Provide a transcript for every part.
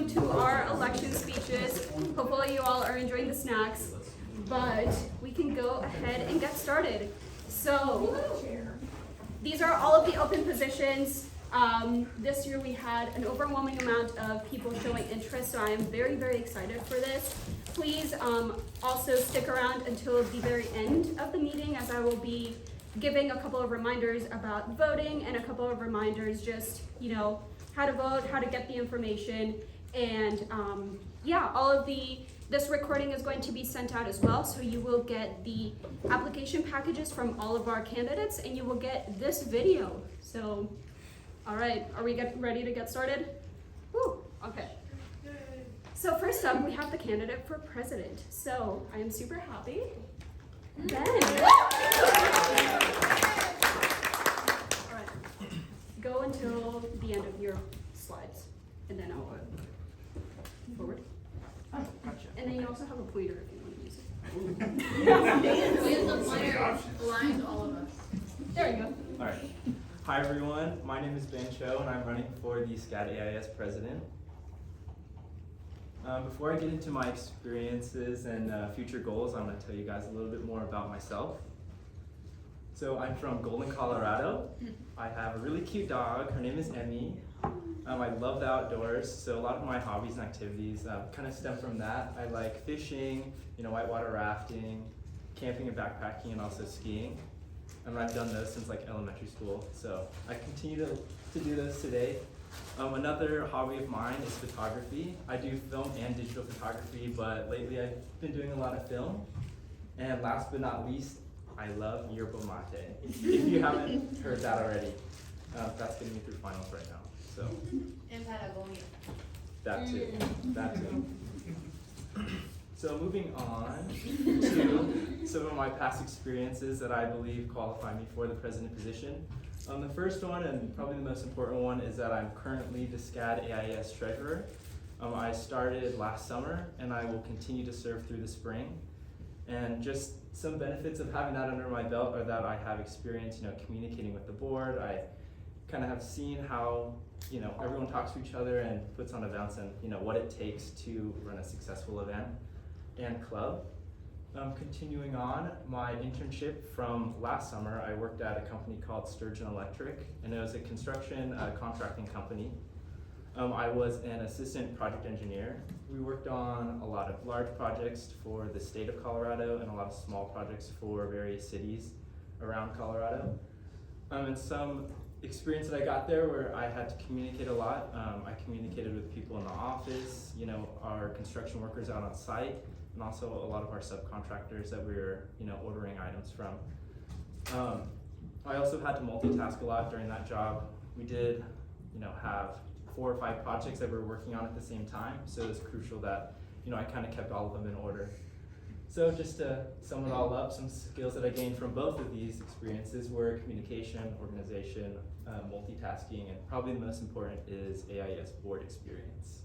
welcome to our election speeches. Hopefully you all are enjoying the snacks, but we can go ahead and get started. So, these are all of the open positions. This year we had an overwhelming amount of people showing interest, so I am very, very excited for this. Please also stick around until the very end of the meeting, as I will be giving a couple of reminders about voting and a couple of reminders just, how to vote, how to get the information, and all of this recording is going to be sent out as well, so you will get the application packages from all of our candidates, and you will get this video. So, all right, are we ready to get started? Woo, okay. So first up, we have the candidate for president. So I am super happy. Ben. All right, go until the end of your slides, and then I'll go forward. Oh, gotcha. And then you also have a pointer if you want to use it. We use the pointer blind all of us. There you go. All right. Hi everyone, my name is Ben Cho and I'm running for the SCAD AIAS president. Before I get into my experiences and future goals, I'm going to tell you guys a little bit more about myself. So I'm from Golden, Colorado. I have a really cute dog. Her name is Emmy. I love the outdoors, so a lot of my hobbies and activities kind of stem from that. I like fishing, whitewater rafting, camping and backpacking, and also skiing. And I've done those since elementary school, so I continue to do those today. Another hobby of mine is photography. I do film and digital photography, but lately I've been doing a lot of film. And last but not least, I love yerba mate. If you haven't heard that already, that's getting me through finals right now. So. And Patagonia. That too. So moving on to some of my past experiences that I believe qualify me for the president position. The first one, and probably the most important one, is that I'm currently the SCAD AIAS treasurer. I started last summer and I will continue to serve through the spring. And just some benefits of having that under my belt are that I have experience, communicating with the board. I kind of have seen how, everyone talks to each other and puts on events and, what it takes to run a successful event and club. Continuing on, my internship from last summer, I worked at a company called Sturgeon Electric, and it was a construction contracting company. I was an assistant project engineer. We worked on a lot of large projects for the state of Colorado and a lot of small projects for various cities around Colorado. And some experience that I got there where I had to communicate a lot. I communicated with people in the office, our construction workers out on site, and also a lot of our subcontractors that we were, ordering items from. I also had to multitask a lot during that job. We did, have 4 or 5 projects that we were working on at the same time, so it was crucial that, I kind of kept all of them in order. So just to sum it all up, some skills that I gained from both of these experiences were communication, organization, multitasking, and probably the most important is AIAS board experience.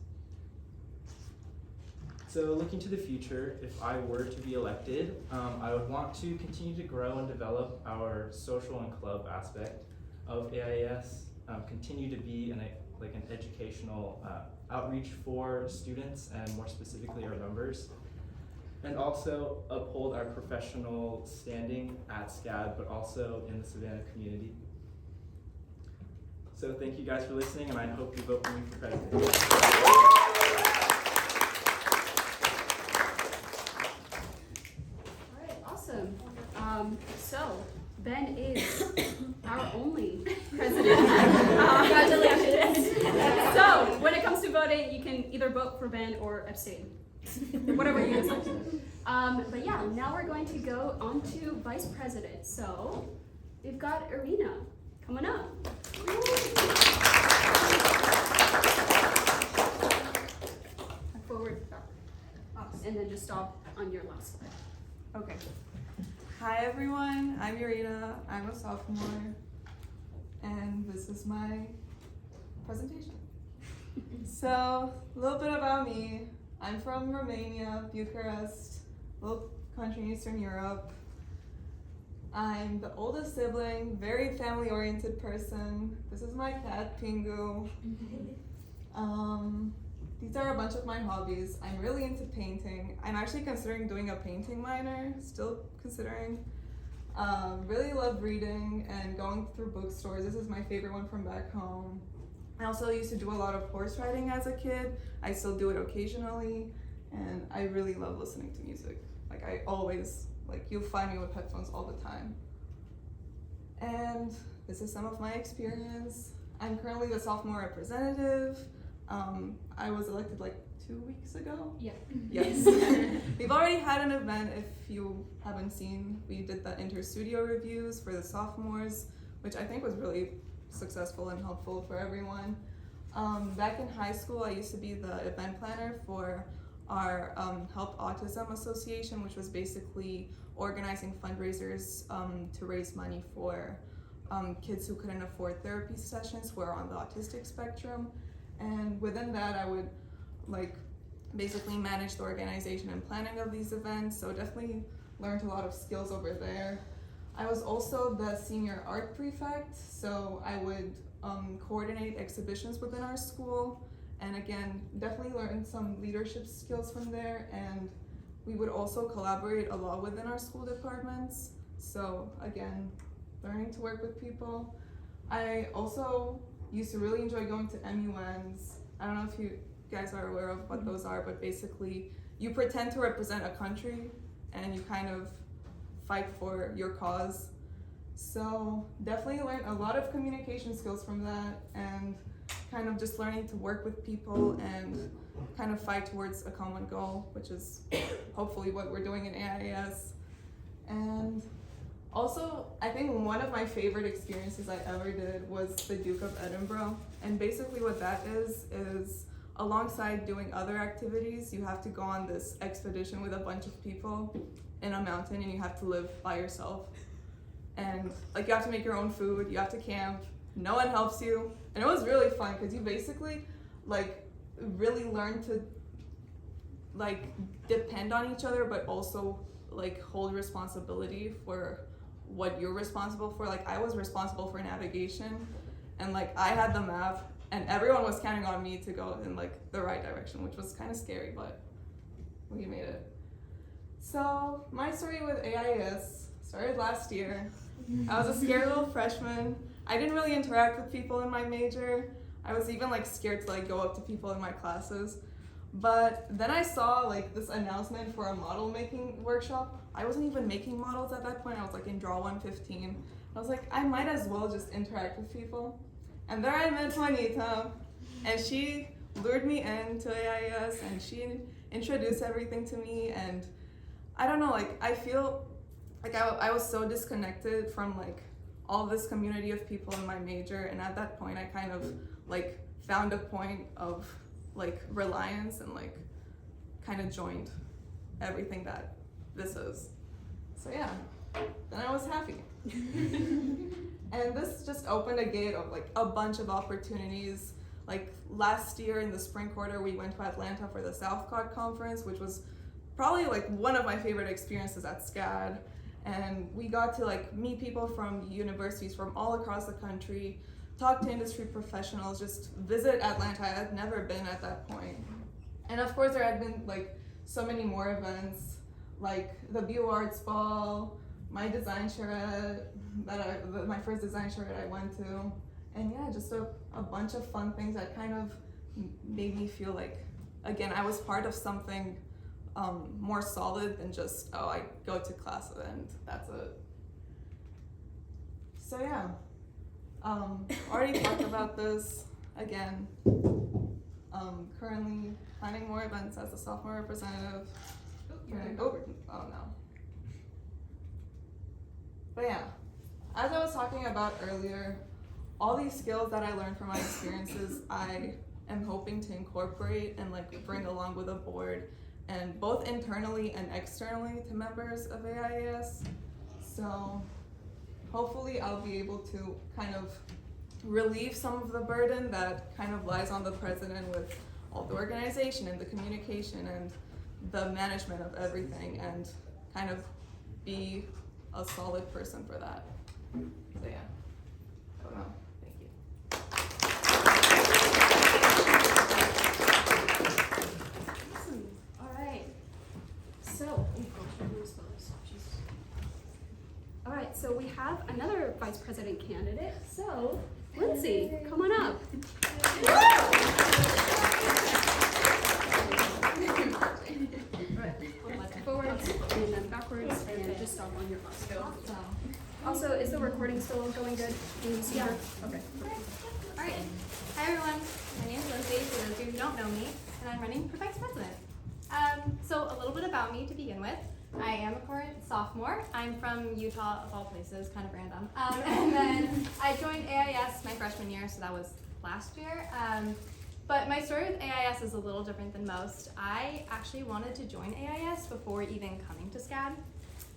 So looking to the future, if I were to be elected, I would want to continue to grow and develop our social and club aspect of AIAS, continue to be an educational outreach for students and more specifically our members, and also uphold our professional standing at SCAD, but also in the Savannah community. So thank you guys for listening, and I hope you vote for me for president. So, Ben is our only president. Congratulations. So, when it comes to voting, you can either vote for Ben or abstain. Whatever you decide. But yeah, now we're going to go on to vice president. So, we've got Irina coming up. Forward, back. And then just stop on your last slide. Okay. Hi everyone, I'm Irina, I'm a sophomore, and this is my presentation. So, a little bit about me. I'm from Romania, Bucharest, little country in Eastern Europe. I'm the oldest sibling, very family-oriented person. This is my cat, Pingu. these are a bunch of my hobbies. I'm really into painting. I'm actually considering doing a painting minor, still considering. Really love reading and going through bookstores. This is my favorite one from back home. I also used to do a lot of horse riding as a kid. I still do it occasionally, and I really love listening to music. Like I always, you'll find me with headphones all the time. And this is some of my experience. I'm currently the sophomore representative. I was elected 2 weeks ago. Yeah. Yes. We've already had an event. If you haven't seen, we did the inter-studio reviews for the sophomores, which I think was really successful and helpful for everyone. Back in high school, I used to be the event planner for our Help Autism Association, which was basically organizing fundraisers to raise money for kids who couldn't afford therapy sessions who are on the autistic spectrum. And within that, I would basically manage the organization and planning of these events, so definitely learned a lot of skills over there. I was also the senior art prefect, so I would coordinate exhibitions within our school, and again, definitely learned some leadership skills from there, and we would also collaborate a lot within our school departments, so again, learning to work with people. I also used to really enjoy going to MUNs. I don't know if you guys are aware of what those are, but basically you pretend to represent a country and you kind of fight for your cause. So definitely learned a lot of communication skills from that, and kind of just learning to work with people and kind of fight towards a common goal, which is hopefully what we're doing in AIAS. And also, I think one of my favorite experiences I ever did was the Duke of Edinburgh. And basically what that is alongside doing other activities, you have to go on this expedition with a bunch of people in a mountain, and you have to live by yourself. And you have to make your own food, you have to camp, no one helps you. And it was really fun because you basically really learn to depend on each other, but also hold responsibility for what you're responsible for. I was responsible for navigation, and I had the map, and everyone was counting on me to go in the right direction, which was kind of scary, but we made it. So my story with AIAS started last year. I was a scared little freshman. I didn't really interact with people in my major. I was even scared to go up to people in my classes. But then I saw this announcement for a model making workshop. I wasn't even making models at that point. I was in Draw 115. I was I might as well just interact with people. And there I met Juanita, and she lured me into AIAS, and she introduced everything to me. And I don't know, I feel I was so disconnected from all this community of people in my major, and at that point I kind of found a point of reliance and kind of joined everything that this is. So yeah, then I was happy. And this just opened a gate of a bunch of opportunities. Last year in the spring quarter, we went to Atlanta for the Southcott conference, which was probably one of my favorite experiences at SCAD. And we got to meet people from universities from all across the country, talk to industry professionals, just visit Atlanta. I had never been at that point. And of course there had been so many more events, the BU Arts Ball, my design charrette, my first design charrette I went to. And yeah, just a bunch of fun things that kind of made me feel again, I was part of something more solid than just, oh, I go to class and that's it. So yeah, already talked about this again. Currently planning more events as a sophomore representative. Oh no. But yeah, as I was talking about earlier, all these skills that I learned from my experiences, I am hoping to incorporate and bring along with a board, and both internally and externally to members of AIAS. So hopefully I'll be able to kind of relieve some of the burden that kind of lies on the president with all the organization and the communication and the management of everything, and kind of be a solid person for that. So yeah, I don't know. Thank you. vice president candidate. So, Lindsay, come on up. Forwards and then backwards and just stop on your bus. Also, is the recording still going good? Can you see her? Okay. Alright. Hi everyone. My name is Lindsay, for those of you who don't know me, and I'm running for vice president. So a little bit about me to begin with. I am a current sophomore. I'm from Utah, of all places, kind of random. And then I joined AIS my freshman year, so that was last year. But my story with AIS is a little different than most. I actually wanted to join AIS before even coming to SCAD.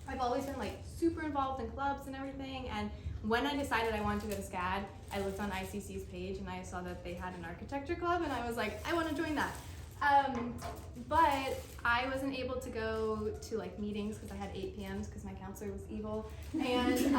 I've always been like super involved in clubs and everything, and when I decided I wanted to go to SCAD, I looked on ICC's page and I saw that they had an architecture club, and I was like, I want to join that. But I wasn't able to go to like meetings because I had 8 p.m.s because my counselor was evil, and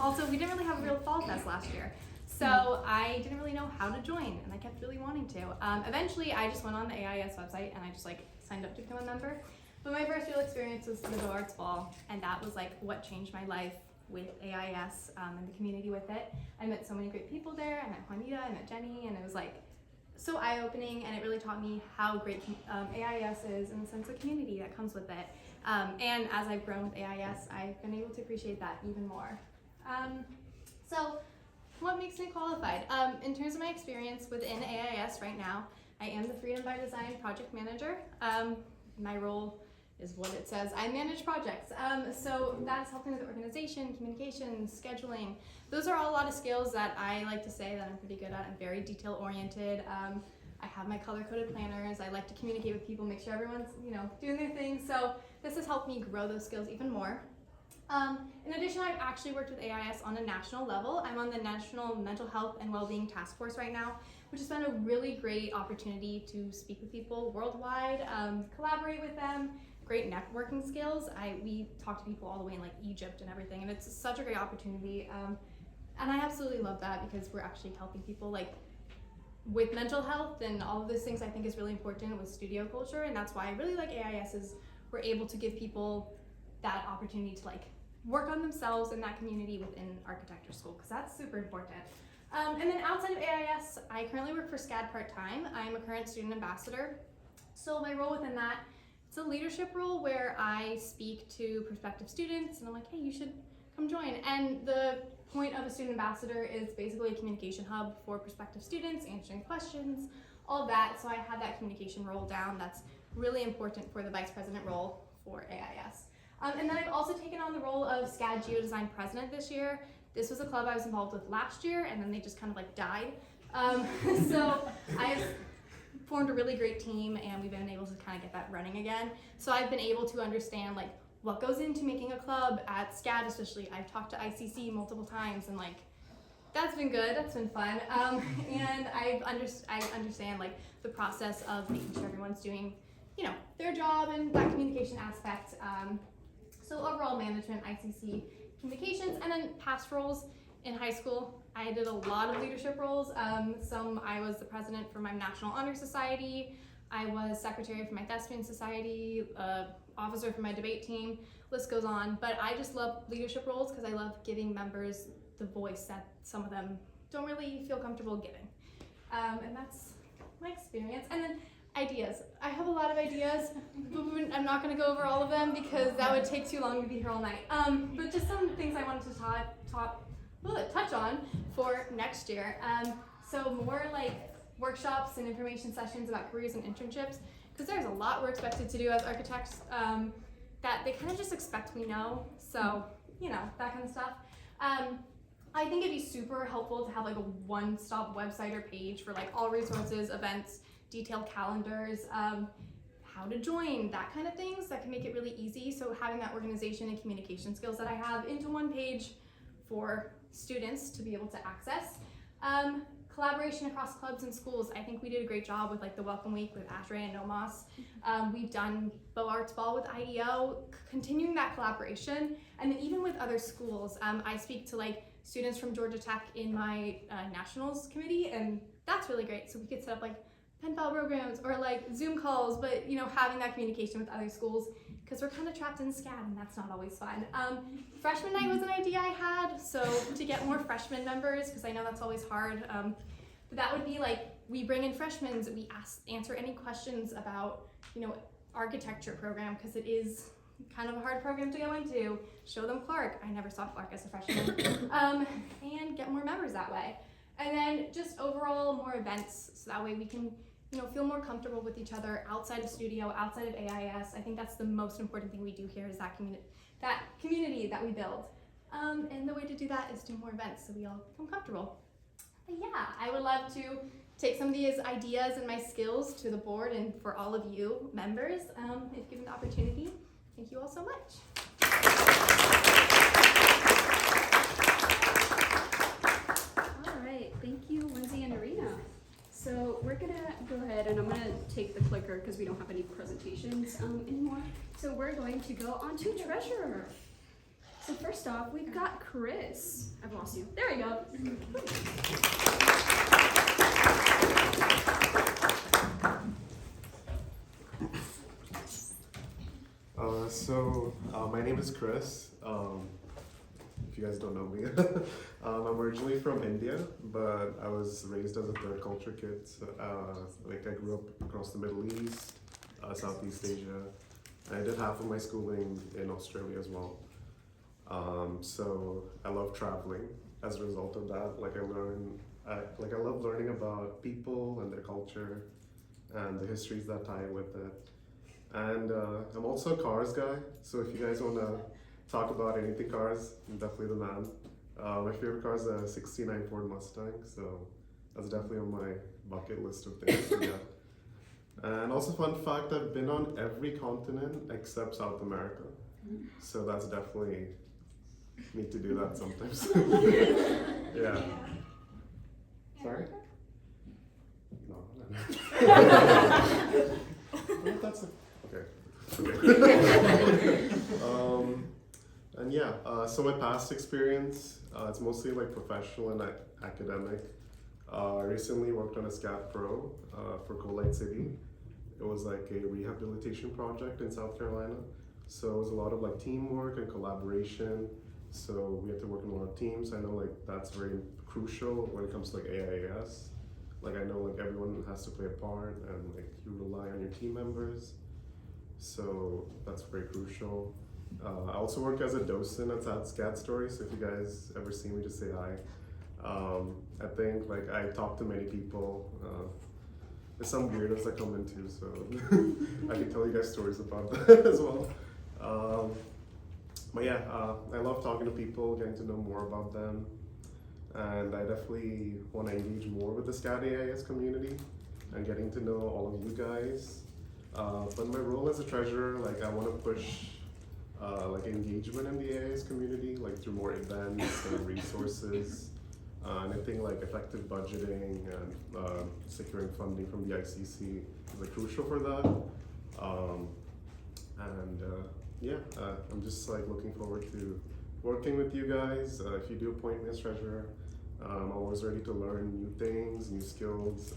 also we didn't really have a real fall fest last year. So I didn't really know how to join, and I kept really wanting to. Eventually, I just went on the AIS website and I just like signed up to become a member. But my first real experience was the Beaux Arts Ball, and that was like what changed my life with AIS and the community with it. I met so many great people there. I met Juanita, I met Jenny, and it was like so eye-opening, and it really taught me how great AIS is and the sense of community that comes with it. And as I've grown with AIS, I've been able to appreciate that even more. So what makes me qualified? In terms of my experience within AIS right now, I am the Freedom by Design project manager. My role is what it says. I manage projects. So that's helping with organization, communication, scheduling. Those are all a lot of skills that I like to say that I'm pretty good at. I'm very detail oriented. I have my color-coded planners. I like to communicate with people, make sure everyone's doing their thing. So this has helped me grow those skills even more. In addition, I've actually worked with AIS on a national level. I'm on the National Mental Health and Wellbeing Task Force right now, which has been a really great opportunity to speak with people worldwide, collaborate with them, great networking skills. We talk to people all the way in like Egypt and everything, and it's such a great opportunity. And I absolutely love that because we're actually helping people like with mental health and all of those things. I think is really important with studio culture, and that's why I really like AIS is we're able to give people that opportunity to like work on themselves in that community within architecture school, because that's super important. And then outside of AIS, I currently work for SCAD part-time. I'm a current student ambassador. So my role within that, it's a leadership role where I speak to prospective students and I'm like, hey, you should come join. And the point of a student ambassador is basically a communication hub for prospective students, answering questions, all of that. So I had that communication role down. That's really important for the vice president role for AIS. And then I've also taken on the role of SCAD Geodesign president this year. This was a club I was involved with last year, and then they just kind of like died. So I've formed a really great team, and we've been able to kind of get that running again. So I've been able to understand like what goes into making a club at SCAD, especially. I've talked to ICC multiple times, and like that's been good. That's been fun. And I understand like the process of making sure everyone's doing their job and that communication aspect. So overall management, ICC, communications, and then past roles in high school. I did a lot of leadership roles. I was the president for my National Honor Society. I was secretary for my Thespian Society, officer for my debate team, list goes on. But I just love leadership roles because I love giving members the voice that some of them don't really feel comfortable giving. And that's my experience. And then ideas. I have a lot of ideas, but I'm not going to go over all of them because that would take too long to be here all night. But just some things I wanted to touch on for next year. So more like workshops and information sessions about careers and internships, because there's a lot we're expected to do as architects that they kind of just expect we know. So, that kind of stuff. I think it'd be super helpful to have like a one-stop website or page for like all resources, events, detailed calendars, how to join, that kind of things that can make it really easy. So having that organization and communication skills that I have into one page for students to be able to access. Collaboration across clubs and schools. I think we did a great job with like the Welcome Week with ASHRAE and NOMOS. We've done Beaux Arts Ball with IDO, continuing that collaboration. And then even with other schools, I speak to like students from Georgia Tech in my nationals committee, and that's really great. So we could set up like pen pal programs or like Zoom calls, but you know, having that communication with other schools, because we're kind of trapped in SCAD and that's not always fun. Freshman night was an idea I had, so to get more freshman members, because I know that's always hard, but that would be like, we bring in freshmen, we answer any questions about, you know, architecture program, because it is kind of a hard program to go into, show them Clark, I never saw Clark as a freshman, and get more members that way. And then just overall more events, so that way we can, you know, feel more comfortable with each other outside of studio, outside of AIS. I think that's the most important thing we do here is that community that we build. And the way to do that is do more events so we all become comfortable. But yeah, I would love to take some of these ideas and my skills to the board and for all of you members, if given the opportunity. Thank you all so much. All right, thank you, Lindsay and Arena. So we're gonna go ahead and I'm gonna take the clicker because we don't have any presentations anymore. So we're going to go on to treasurer. So first off, we've got Chris. I've lost you. There we go. My name is Chris. If you guys don't know me, I'm originally from India, but I was raised as a third culture kid. So, like I grew up across the Middle East, Southeast Asia. And I did half of my schooling in Australia as well. So I love traveling. As a result of that, I love learning about people and their culture and the histories that tie with it. And I'm also a cars guy, so if you guys want to talk about anything cars, I'm definitely the man. My favorite car is a '69 Ford Mustang, so that's definitely on my bucket list of things to get. And also fun fact, I've been on every continent except South America, so that's definitely, need to do that sometimes. Yeah. Sorry? No. Well, that's okay. And yeah, so my past experience, it's mostly like professional and academic. I recently worked on a SCAD Pro for Colite City. It was like a rehabilitation project in South Carolina. So it was a lot of like teamwork and collaboration. So we had to work in a lot of teams. I know like that's very crucial when it comes to like AIAS. Like I know like everyone has to play a part and like you rely on your team members. So that's very crucial. I also work as a docent at SCAD Story, so if you guys ever see me, just say hi. I think like I talk to many people. There's some weirdos that come in too, so I can tell you guys stories about that as well. But yeah, I love talking to people, getting to know more about them, and I definitely want to engage more with the SCAD AIAS community and getting to know all of you guys. But my role as a treasurer, like I want to push like engagement in the AIAS community, like through more events and resources, and I think like effective budgeting and securing funding from the ICC is like crucial for that. Yeah, I'm just like looking forward to working with you guys. If you do appoint me as treasurer, I'm always ready to learn new things, new skills.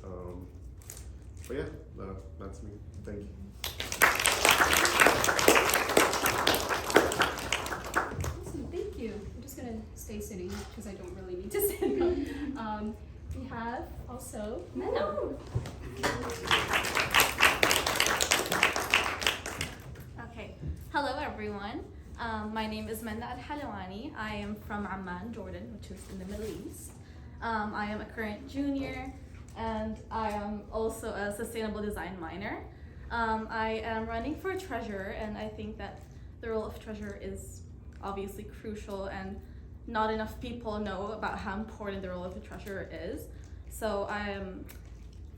But yeah, that's me. Thank you. Awesome, thank you. I'm just gonna stay sitting because I don't really need to stand up. We have also Mena. Okay, hello everyone. My name is Mena Al-Halawani. I am from Amman, Jordan, which is in the Middle East. I am a current junior and I am also a sustainable design minor. I am running for treasurer, and I think that the role of treasurer is obviously crucial, and not enough people know about how important the role of the treasurer is. So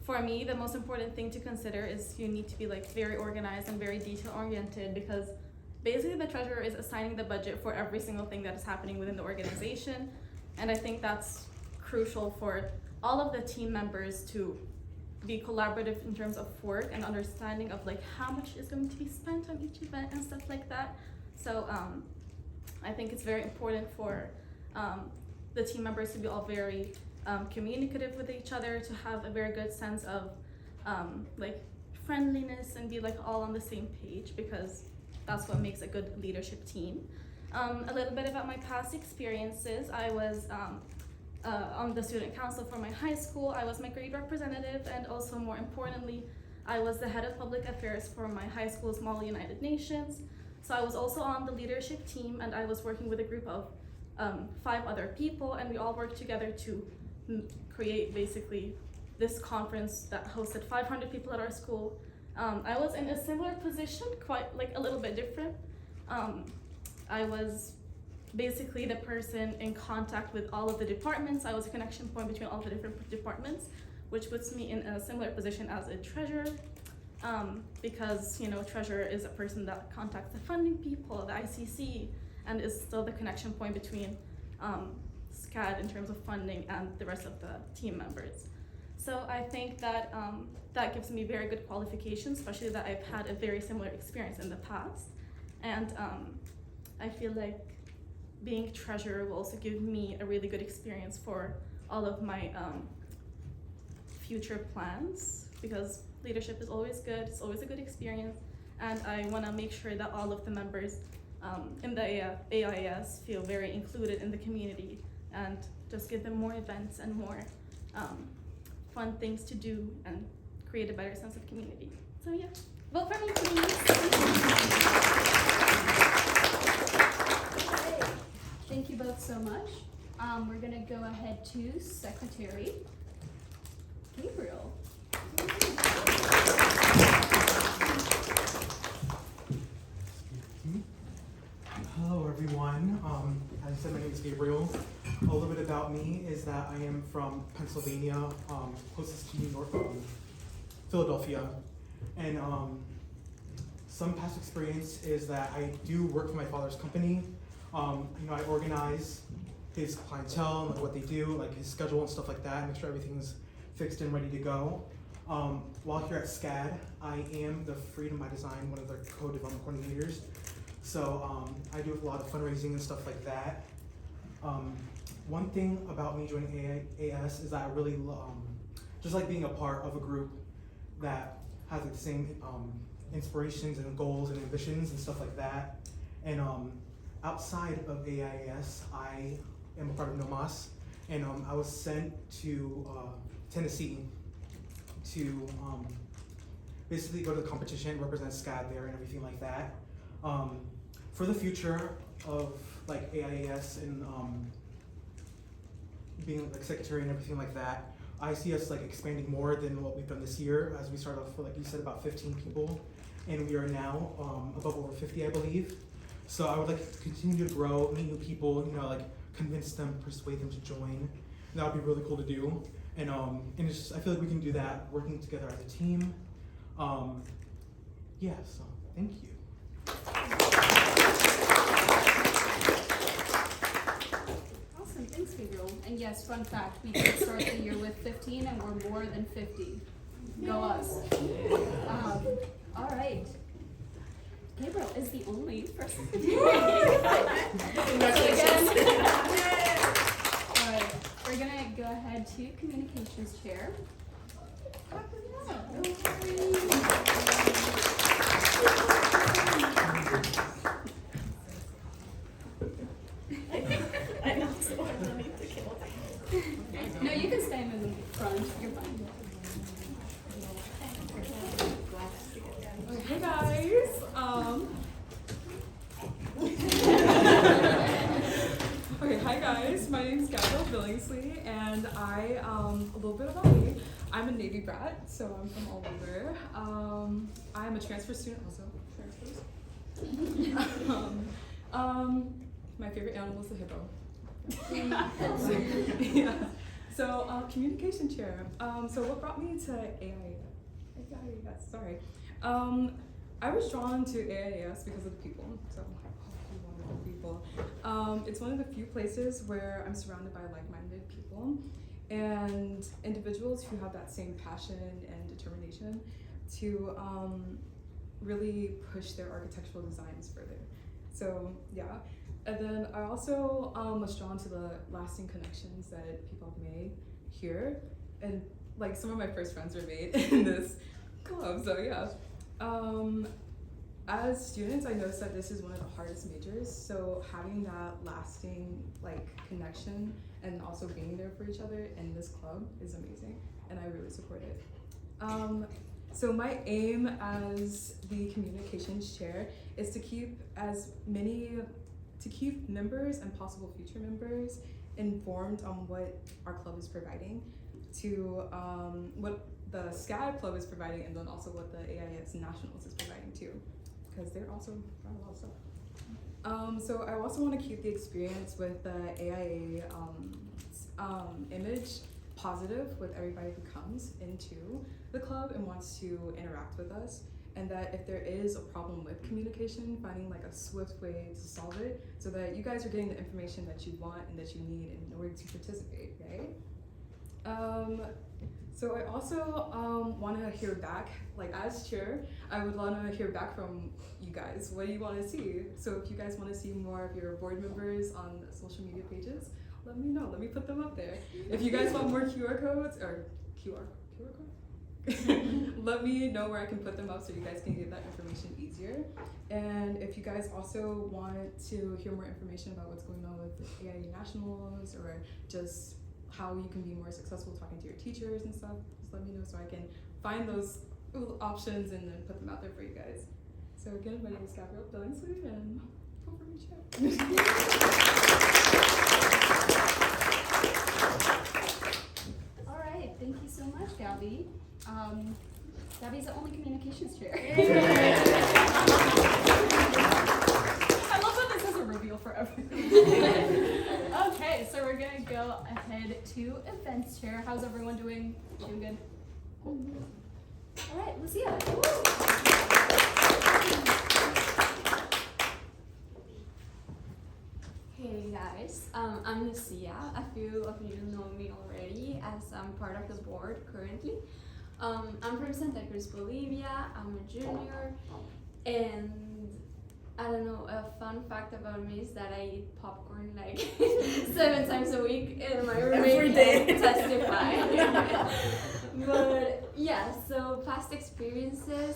for me, the most important thing to consider is you need to be like very organized and very detail oriented, because basically the treasurer is assigning the budget for every single thing that is happening within the organization. And I think that's crucial for all of the team members to be collaborative in terms of work and understanding of like how much is going to be spent on each event and stuff like that. So I think it's very important for the team members to be all very communicative with each other, to have a very good sense of like friendliness and be like all on the same page, because that's what makes a good leadership team. A little bit about my past experiences. I was on the student council for my high school. I was my grade representative, and also more importantly, I was the head of public affairs for my high school's Mall United Nations. So I was also on the leadership team, and I was working with a group of 5 other people, and we all worked together to create basically this conference that hosted 500 people at our school. I was in a similar position, quite like a little bit different. I was basically the person in contact with all of the departments. I was a connection point between all the different departments, which puts me in a similar position as a treasurer, because treasurer is a person that contacts the funding people, the ICC, and is still the connection point between SCAD in terms of funding and the rest of the team members. So I think that that gives me very good qualifications, especially that I've had a very similar experience in the past. And I feel like being treasurer will also give me a really good experience for all of my future plans, because leadership is always good, it's always a good experience, and I want to make sure that all of the members in the AIAS feel very included in the community, and just give them more events and more fun things to do and create a better sense of community. So yeah, vote for me, please. Thank you both so much. We're gonna go ahead to Secretary Gabriel. Hello everyone, as I said, my name is Gabriel. A little bit about me is that I am from Pennsylvania, closest to New York, Philadelphia. And some past experience is that I do work for my father's company. I organize his clientele and what they do, like his schedule and stuff like that, make sure everything's fixed and ready to go. While here at SCAD, I am the Freedom by Design, one of their co-development coordinators. So I do a lot of fundraising and stuff like that. One thing about me joining AIAS is that I really just like being a part of a group that has like the same inspirations and goals and ambitions and stuff like that. And outside of AIAS, I am a part of NOMAS, and I was sent to Tennessee to basically go to the competition, represent SCAD there and everything like that. For the future of like AIAS and being like secretary and everything like that, I see us like expanding more than what we've done this year, as we started off with, like you said, about 15 people, and we are now above over 50, I believe. So I would like to continue to grow, meet new people, like convince them, persuade them to join. That would be really cool to do. And it's just, I feel like we can do that working together as a team. Yeah, so thank you. Awesome, thanks Gabriel. And yes, fun fact, we did start the year with 15 and we're more than 50. Go us. All right. Gabriel is the only person. Congratulations. All right, we're gonna go ahead to communications chair. No, you can stand in the front. You're fine. Hey guys, okay, hi guys, my name is Gabrielle Billingsley, and a little bit about me. I'm a Navy brat, so I'm from all over. I'm a transfer student also, my favorite animal is the hippo. Yeah. So, communication chair. So what brought me to AIAS, sorry. I was drawn to AIAS because of the people, so wonderful people. It's one of the few places where I'm surrounded by like-minded people and individuals who have that same passion and determination to really push their architectural designs further. So yeah, and then I also was drawn to the lasting connections that people have made here, and like some of my first friends were made in this club. So yeah. As students, I noticed that this is one of the hardest majors. So having that lasting like connection and also being there for each other in this club is amazing, and I really support it. So my aim as the communications chair is to keep members and possible future members informed on what our club is providing, to what the SCAD club is providing, and then also what the AIAS Nationals is providing too, because they're also providing a lot of stuff. So I also want to keep the experience with the AIA image positive with everybody who comes into the club and wants to interact with us, and that if there is a problem with communication, finding like a swift way to solve it so that you guys are getting the information that you want and that you need in order to participate, right? So I also want to hear back, like as chair, I would want to hear back from you guys. What do you want to see? So if you guys want to see more of your board members on social media pages, let me know. Let me put them up there. If you guys want more QR codes or QR code, let me know where I can put them up so you guys can get that information easier. And if you guys also want to hear more information about what's going on with the AIA Nationals, or just how you can be more successful talking to your teachers and stuff, just let me know so I can find those options and then put them out there for you guys. So again, my name is Gabrielle Billingsley, and hope for reach out. All right, thank you so much, Gabby. Gabby's the only communications chair. I love that this is a reveal for everyone. Okay, so we're gonna go ahead to events chair. How's everyone doing? Doing good? All right, Lucia. Hey guys, I'm Lucia. A few of you know me already as I'm part of the board currently. I'm from Santa Cruz, Bolivia. I'm a junior, and I don't know, a fun fact about me is that I eat popcorn like 7 times a week, and my roommate can testify. But yeah, so past experiences.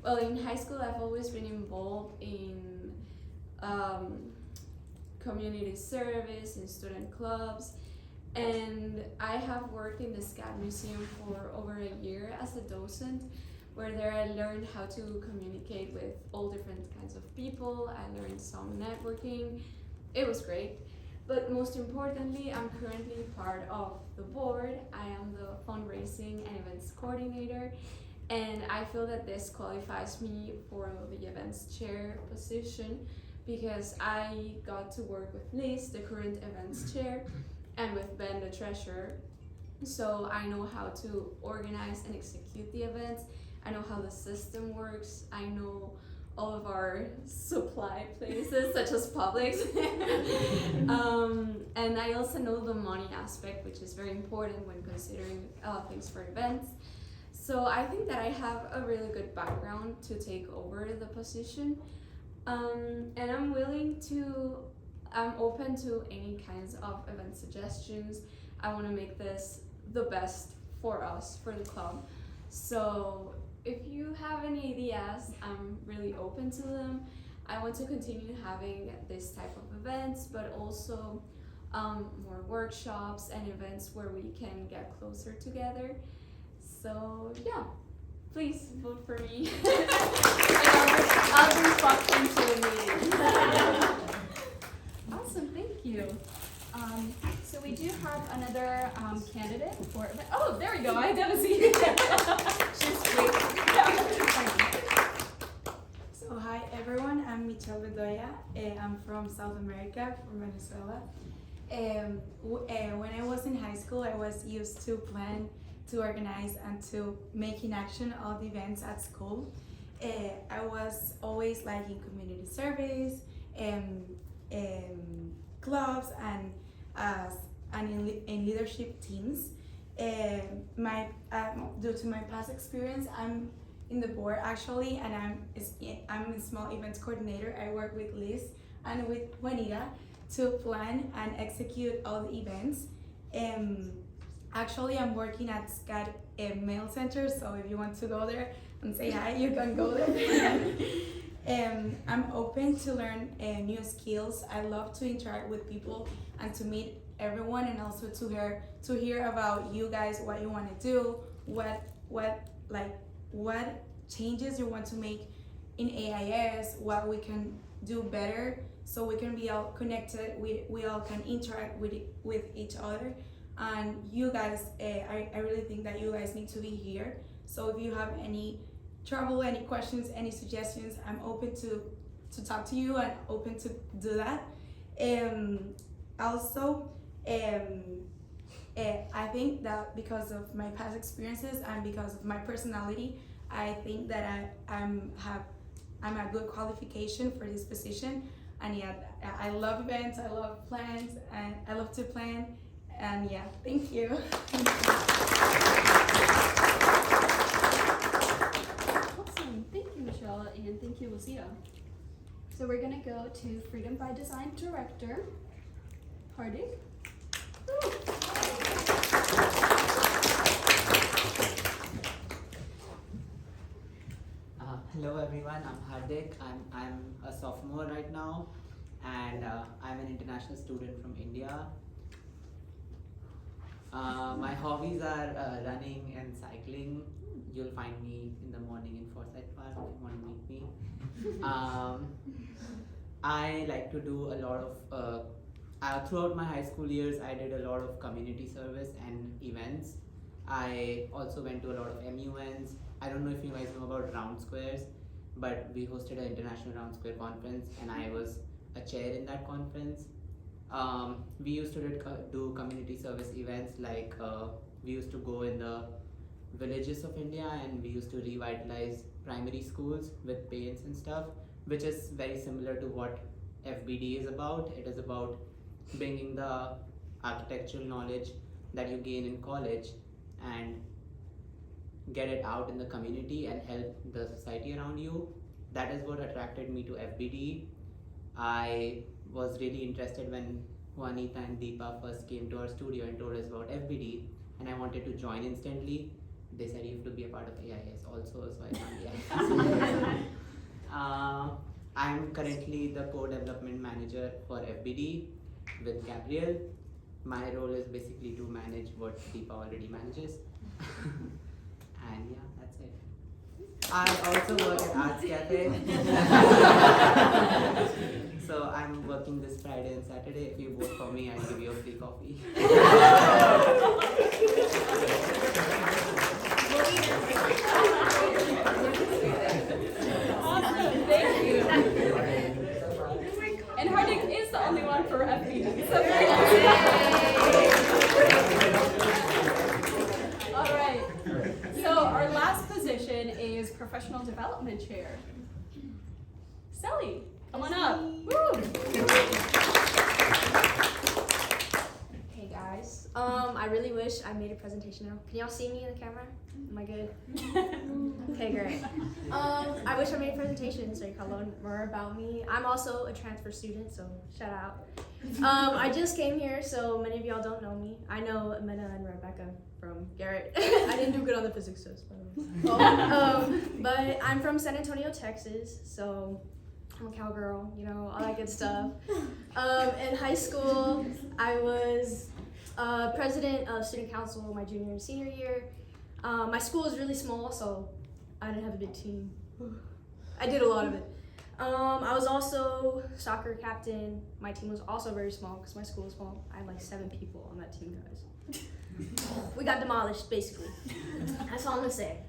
Well, in high school, I've always been involved in community service and student clubs, and I have worked in the SCAD museum for over a year as a docent, where there I learned how to communicate with all different kinds of people. I learned some networking. It was great. But most importantly, I'm currently part of the board. I am the fundraising and events coordinator, and I feel that this qualifies me for the events chair position because I got to work with Liz, the current events chair, and with Ben, the treasurer. So I know how to organize and execute the events. I know how the system works. I know all of our supply places, such as Publix. And I also know the money aspect, which is very important when considering things for events. So I think that I have a really good background to take over the position. And I'm open to any kinds of event suggestions. I want to make this the best for us, for the club. So if you have any ideas, I'm really open to them. I want to continue having this type of events, but also more workshops and events where we can get closer together. So yeah, please vote for me. I'll bring popcorn to the meeting. Awesome, thank you. So we do have another candidate for, oh, there we go, I didn't see you. She's great. So hi everyone, I'm Michelle Bedoya. I'm from South America, from Venezuela. When I was in high school, I was used to plan, to organize, and to make in action all the events at school. I was always like in community service, clubs, and in leadership teams. Due to my past experience, I'm in the board actually, and I'm a small events coordinator. I work with Liz and with Juanita to plan and execute all the events. Actually, I'm working at SCAD Mail Center, so if you want to go there and say hi, you can go there. I'm open to learn new skills. I love to interact with people and to meet everyone, and also to hear about you guys, what you want to do, what changes you want to make in AIS, what we can do better, so we can be all connected. We all can interact with each other. And you guys, I really think that you guys need to be here. So if you have any trouble, any questions, any suggestions, I'm open to talk to you and open to do that. Also, I think that because of my past experiences and because of my personality, I think that I'm a good qualification for this position. And yeah, I love events, I love plans, and I love to plan. And yeah, thank you. Awesome. Thank you, Michelle, and thank you, Lucia. So we're gonna go to Freedom by Design Director, Hardik. Hello everyone, I'm Hardik. I'm a sophomore right now, and I'm an international student from India. My hobbies are running and cycling. You'll find me in the morning in Forsyth Park if you want to meet me. I like to do a lot of, throughout my high school years, I did a lot of community service and events. I also went to a lot of MUNs. I don't know if you guys know about Round Squares, but we hosted an International Round Square conference, and I was a chair in that conference. We used to do community service events, like we used to go in the villages of India, and we used to revitalize primary schools with paints and stuff, which is very similar to what FBD is about. It is about bringing the architectural knowledge that you gain in college and get it out in the community and help the society around you. That is what attracted me to FBD. I was really interested when Juanita and Deepa first came to our studio and told us about FBD, and I wanted to join instantly. They said you have to be a part of AIS also, so I joined AIS. I'm currently the co-development manager for FBD with Gabriel. My role is basically to manage what Deepa already manages. And yeah, that's it. I also work at Arts Cafe. So I'm working this Friday and Saturday. If you vote for me, I'll give you a free coffee. Awesome, thank you. And Hardik is the only one for FBD. So all right. So our last position is Professional Development Chair. Sally, come on up. Woo. Hey guys. I really wish I made a presentation now. Can y'all see me in the camera? Am I good? Okay, great. I wish I made a presentation so you can learn more about me. I'm also a transfer student, so shout out. I just came here, so many of y'all don't know me. I know Amanda and Rebecca from Garrett. I didn't do good on the physics test, by the way. But I'm from San Antonio, Texas, so I'm a cowgirl, you know, all that good stuff. In high school, I was president of student council my junior and senior year. My school is really small, so I didn't have a big team. I did a lot of it. I was also soccer captain. My team was also very small because my school is small. I had like 7 people on that team, guys. We got demolished, basically. That's all I'm gonna say.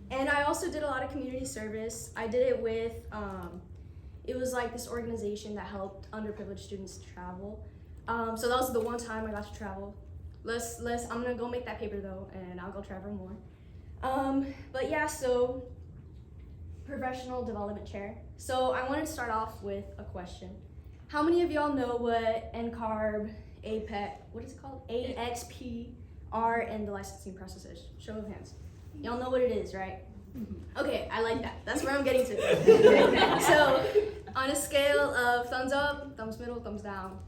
And I also did a lot of community service. I did it with, it was like this organization that helped underprivileged students travel. So that was the one time I got to travel. I'm gonna go make that paper though, and I'll go travel more. But yeah, so professional development chair. So I wanted to start off with a question. How many of y'all know what NCARB, APEC, what is it called? AXPR and the licensing process is? Show of hands. Y'all know what it is, right? Okay, I like that. That's where I'm getting to. So on a scale of thumbs up, thumbs middle, thumbs down,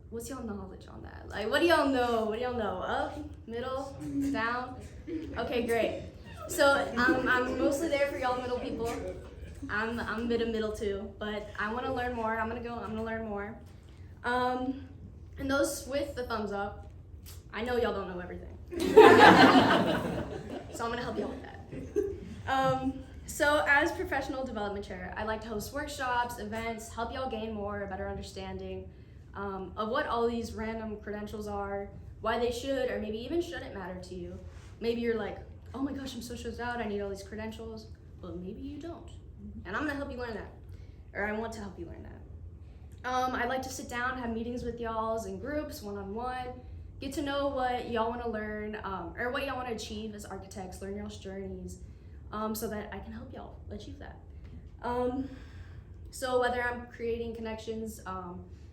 what's y'all knowledge on that? Like, what do y'all know? What do y'all know? Up, middle, down? Okay, great. So I'm mostly there for y'all middle people. I'm middle too, but I want to learn more. I'm gonna learn more. And those with the thumbs up, I know y'all don't know everything. So I'm gonna help y'all with that. So as professional development chair, I like to host workshops, events, help y'all gain a better understanding of what all these random credentials are, why they should or maybe even shouldn't matter to you. Maybe you're like, oh my gosh, I'm so stressed out, I need all these credentials. Well, maybe you don't. And I'm gonna help you learn that. Or I want to help you learn that. I like to sit down, have meetings with y'all in groups, one-on-one, get to know what y'all wanna learn, or what y'all wanna achieve as architects, learn y'all's journeys, so that I can help y'all achieve that. So whether I'm creating connections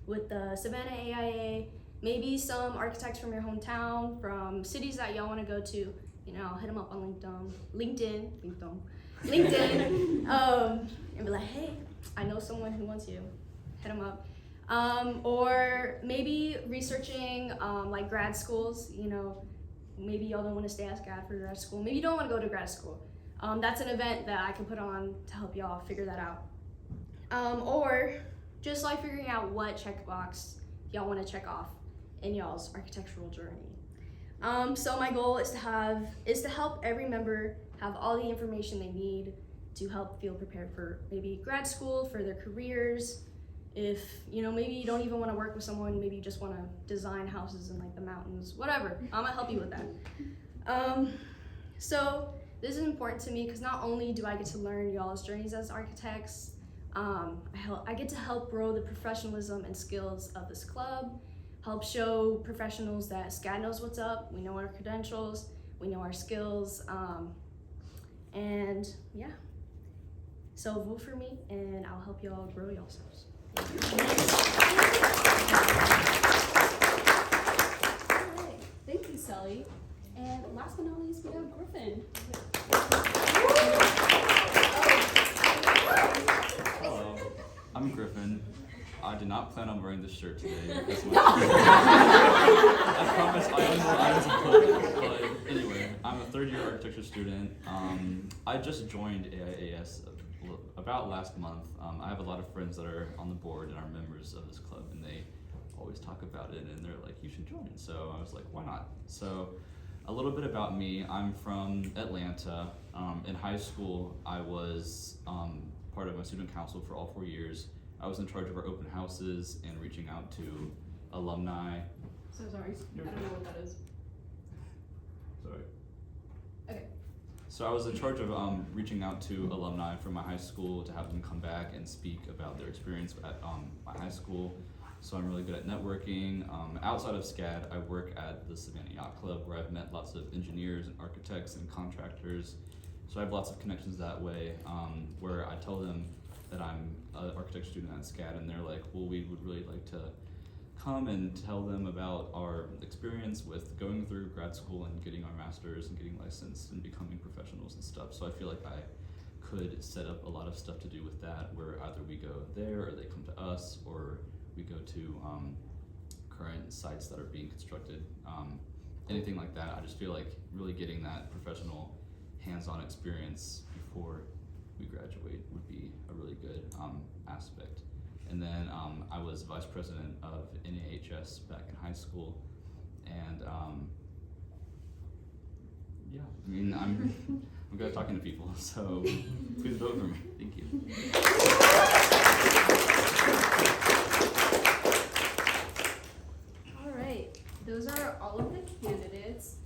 with the Savannah AIA, maybe some architects from your hometown, from cities that y'all wanna go to, you know, I'll hit them up on LinkedIn, and be like, hey, I know someone who wants you. Hit them up. Or maybe researching like grad schools, you know, maybe y'all don't want to stay at SCAD for grad school. Maybe you don't want to go to grad school. That's an event that I can put on to help y'all figure that out. Or just like figuring out what checkbox y'all want to check off in y'all's architectural journey. So my goal is to help every member have all the information they need to help feel prepared for maybe grad school, for their careers. If, you know, maybe you don't even want to work with someone, maybe you just want to design houses in like the mountains, whatever. I'm gonna help you with that. So this is important to me because not only do I get to learn y'all's journeys as architects, I get to help grow the professionalism and skills of this club, help show professionals that SCAD knows what's up, we know our credentials, we know our skills, and yeah. So vote for me and I'll help y'all grow yourselves. Alright, thank you, Sally. And last but not least, we have Griffin. Hello, I'm Griffin. I did not plan on wearing this shirt today. That's my I promise I have more items of clothing. But anyway, I'm a third-year architecture student. I just joined AIAS about last month. I have a lot of friends that are on the board and are members of this club, and they always talk about it, and they're like, you should join. So I was like, why not? So a little bit about me. I'm from Atlanta. In high school, I was part of my student council for all 4 years. I was in charge of our open houses and reaching out to alumni. So sorry, I don't know what that is. Sorry. Okay. So I was in charge of reaching out to alumni from my high school to have them come back and speak about their experience at my high school. So I'm really good at networking. Outside of SCAD, I work at the Savannah Yacht Club, where I've met lots of engineers and architects and contractors. So I have lots of connections that way, where I tell them that I'm an architecture student at SCAD, and they're like, well, we would really like to come and tell them about our experience with going through grad school and getting our masters and getting licensed and becoming professionals and stuff. So I feel like I could set up a lot of stuff to do with that, where either we go there or they come to us, or we go to current sites that are being constructed, anything like that. I just feel like really getting that professional hands-on experience before we graduate would be a really good aspect. And then I was vice president of NAHS back in high school, and yeah, I mean, I'm good at talking to people, so please vote for me. Thank you. All right, those are all of the candidates.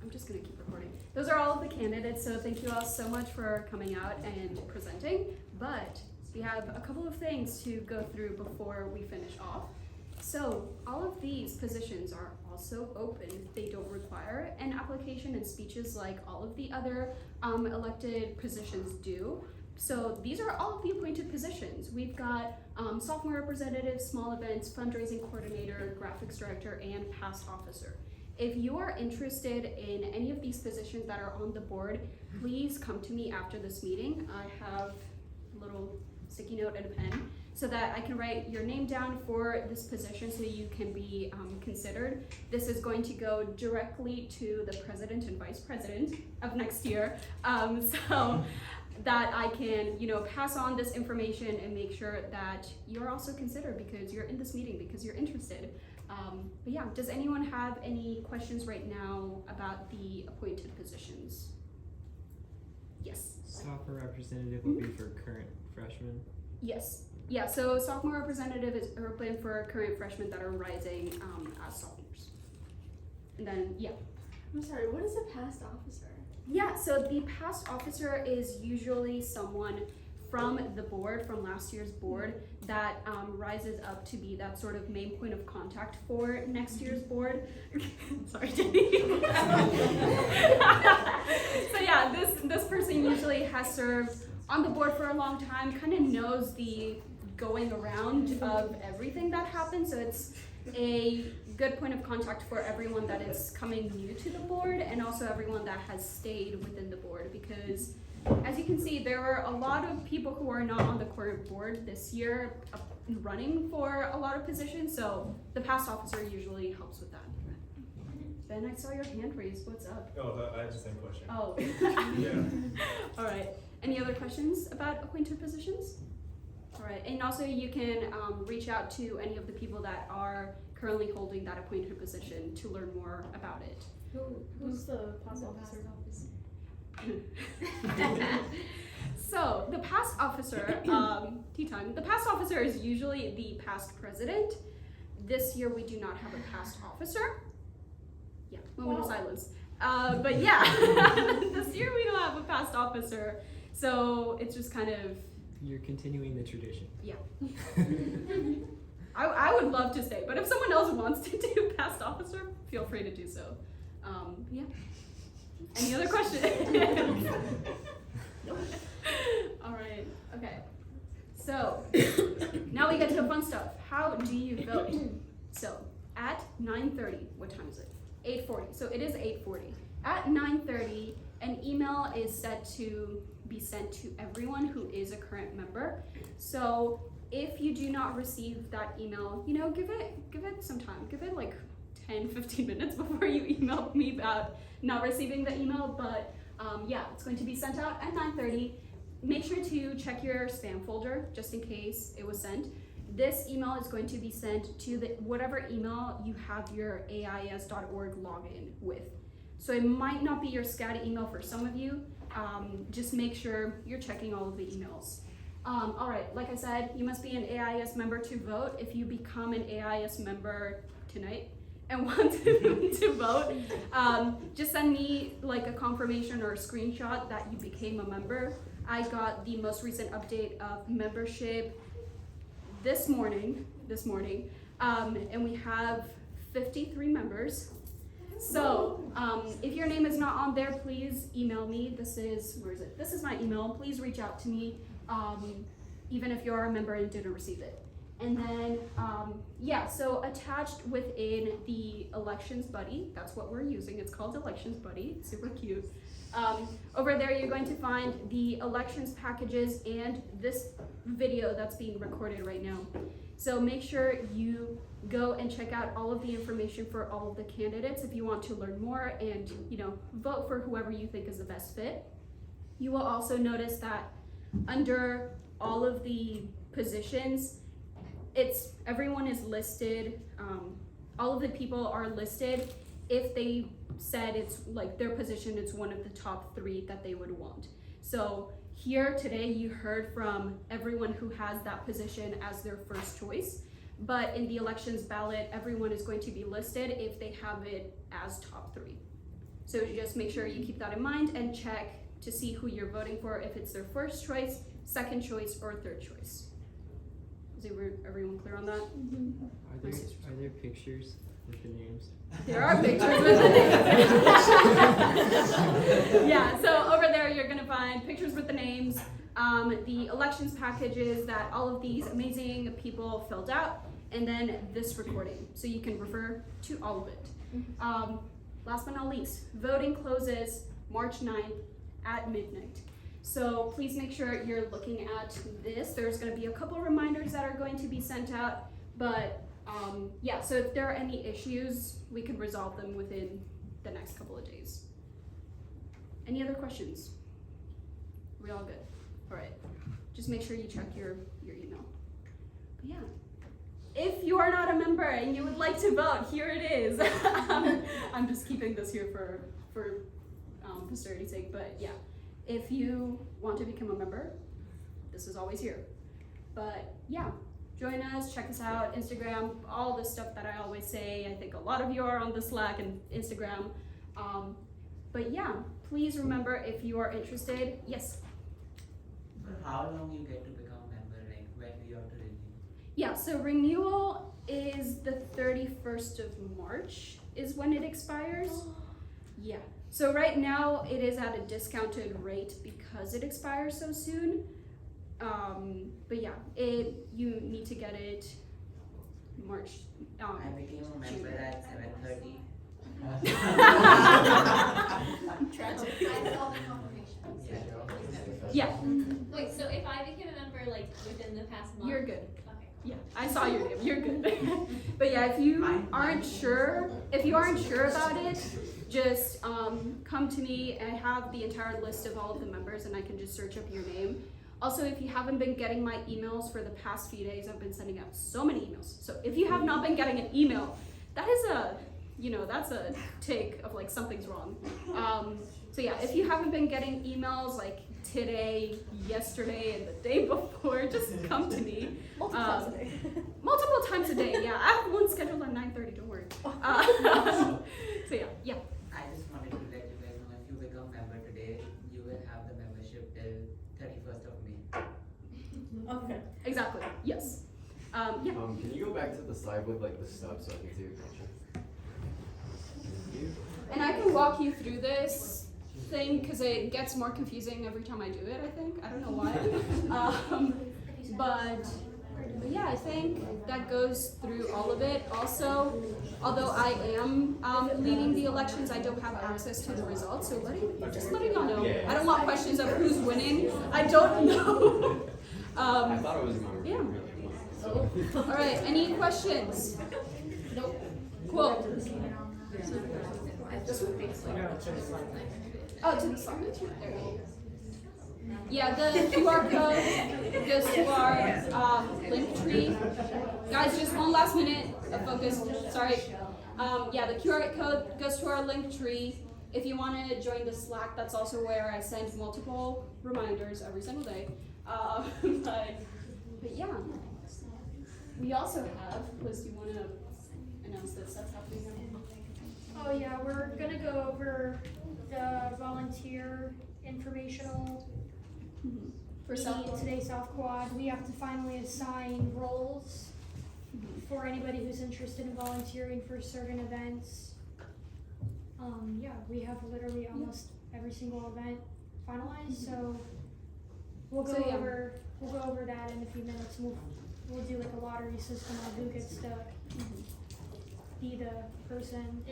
I'm just gonna keep recording. Those are all of the candidates, so thank you all so much for coming out and presenting. But we have a couple of things to go through before we finish off. So all of these positions are also open. They don't require an application and speeches like all of the other elected positions do. So these are all of the appointed positions. We've got sophomore representative, small events, fundraising coordinator, graphics director, and past officer. If you are interested in any of these positions that are on the board, please come to me after this meeting. I have a little sticky note and a pen. so that I can write your name down for this position so you can be considered. This is going to go directly to the president and vice president of next year, so that I can, pass on this information and make sure that you're also considered because you're in this meeting, because you're interested. But yeah, does anyone have any questions right now about the appointed positions? Yes. Sophomore representative will be for current freshmen. Yes. Yeah, so sophomore representative is open for current freshmen that are rising as sophomores. And then, yeah. I'm sorry, what is a past officer? Yeah, so the past officer is usually someone from the board, from last year's board, that rises up to be that sort of main point of contact for next year's board. Sorry, Jenny. So yeah, this person usually has served on the board for a long time, kind of knows the going around of everything that happens, so it's a good point of contact for everyone that is coming new to the board and also everyone that has stayed within the board, because as you can see, there are a lot of people who are not on the current board this year running for a lot of positions, so the past officer usually helps with that. Ben, I saw your hand raised. What's up? Oh, I had the same question. Oh. Yeah. All right. Any other questions about appointed positions? All right. And also you can reach out to any of the people that are currently holding that appointed position to learn more about it. Who's the past officer? So the past officer, tea time. The past officer is usually the past president. This year we do not have a past officer. Yeah, moment of silence. But yeah, this year we don't have a past officer, so it's just kind of. You're continuing the tradition. Yeah. I would love to stay, but if someone else wants to do past officer, feel free to do so. Yeah. Any other questions? All right. Okay. So now we get to the fun stuff. How do you vote? So at 9:30, what time is it? 8:40. So it is 8:40. At 9:30, an email is set to be sent to everyone who is a current member. So if you do not receive that email, give it some time. Give it like 10-15 minutes before you email me about not receiving the email. But yeah, it's going to be sent out at 9:30. Make sure to check your spam folder just in case it was sent. This email is going to be sent to whatever email you have your AIAS.org login with. So it might not be your SCAD email for some of you. Just make sure you're checking all of the emails. All right, like I said, you must be an AIAS member to vote. If you become an AIAS member tonight and want to vote, just send me like a confirmation or a screenshot that you became a member. I got the most recent update of membership this morning, and we have 53 members. So if your name is not on there, please email me. This is my email. Please reach out to me, even if you're a member and didn't receive it. And then, yeah, so attached within the Elections Buddy, that's what we're using. It's called Elections Buddy, it's super cute. Over there, you're going to find the elections packages and this video that's being recorded right now. So make sure you go and check out all of the information for all of the candidates if you want to learn more and, vote for whoever you think is the best fit. You will also notice that under all of the positions, everyone is listed, all of the people are listed if they said it's like their position, it's one of the top 3 that they would want. So here today you heard from everyone who has that position as their first choice, but in the elections ballot, everyone is going to be listed if they have it as top 3. So just make sure you keep that in mind and check to see who you're voting for, if it's their first choice, second choice, or third choice. Is everyone clear on that? Mm-hmm. Are there pictures with the names? There are pictures with the names. Yeah, so over there you're gonna find pictures with the names, the elections packages that all of these amazing people filled out, and then this recording, so you can refer to all of it. Last but not least, voting closes March 9th at midnight. So please make sure you're looking at this. There's going to be a couple reminders that are going to be sent out, but yeah, so if there are any issues, we can resolve them within the next couple of days. Any other questions? We all good? All right. Just make sure you check your email. But yeah. If you are not a member and you would like to vote, here it is. I'm just keeping this here for posterity's sake, but yeah. If you want to become a member, this is always here. But yeah, join us, check us out, Instagram, all this stuff that I always say. I think a lot of you are on the Slack and Instagram. But yeah, please remember if you are interested, yes? How long you get to become a member, like when we have to renew? Yeah, so renewal is the 31st of March is when it expires. Yeah, so right now it is at a discounted rate because it expires so soon. But yeah, you need to get it March. I became a member at 7:30. Tragic. I saw the confirmation. Yeah. Wait, so if I became a member like within the past month? You're good. Okay. Yeah, I saw your name. You're good. But yeah, if you aren't sure about it, just come to me. I have the entire list of all of the members, and I can just search up your name. Also, if you haven't been getting my emails for the past few days, I've been sending out so many emails. So if you have not been getting an email, that is that's a take of like something's wrong. So yeah, if you haven't been getting emails like today, yesterday, and the day before, just come to me. Multiple times a day. Multiple times a day, yeah. I have one scheduled at 9:30, don't worry. So yeah. I just wanted to let you guys know if you become member today, you will have the membership till 31st of May. Okay. Exactly, yes. Yeah. Can you go back to the slide with like the stuff so I can see your picture? Thank you. And I can walk you through this thing because it gets more confusing every time I do it, I think. I don't know why. But yeah, I think that goes through all of it. Also, although I am leading the elections, I don't have access to the results. So just letting y'all know. I don't want questions of who's winning. I don't know. I thought it was my Yeah. All right, any questions? Nope. Cool. Oh, to the side. There you go. Yeah, the QR code goes to our link tree. Guys, just one last minute of focus. Sorry. Yeah, the QR code goes to our link tree. If you want to join the Slack, that's also where I send multiple reminders every single day. But yeah. We also have, Liz, do you want to announce this? That's happening now. Oh yeah, we're gonna go over the volunteer informational For South Quad. Today South Quad. We have to finally assign roles for anybody who's interested in volunteering for certain events. Yeah, we have literally almost every single event finalized, so we'll go over that in a few minutes. We'll do like a lottery system on who gets to be the person.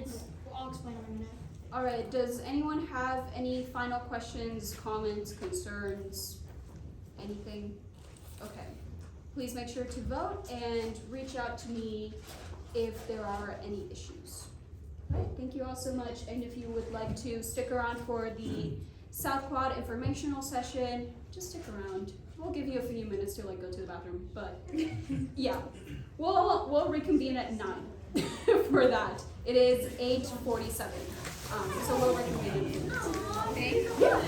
I'll explain in a minute. All right, does anyone have any final questions, comments, concerns, anything? Okay, please make sure to vote and reach out to me if there are any issues. All right, thank you all so much, and if you would like to stick around for the South Quad informational session, just stick around. We'll give you a few minutes to like go to the bathroom, but yeah, we'll reconvene at 9 for that. It is 8:47, so we'll reconvene. Thanks. Yeah.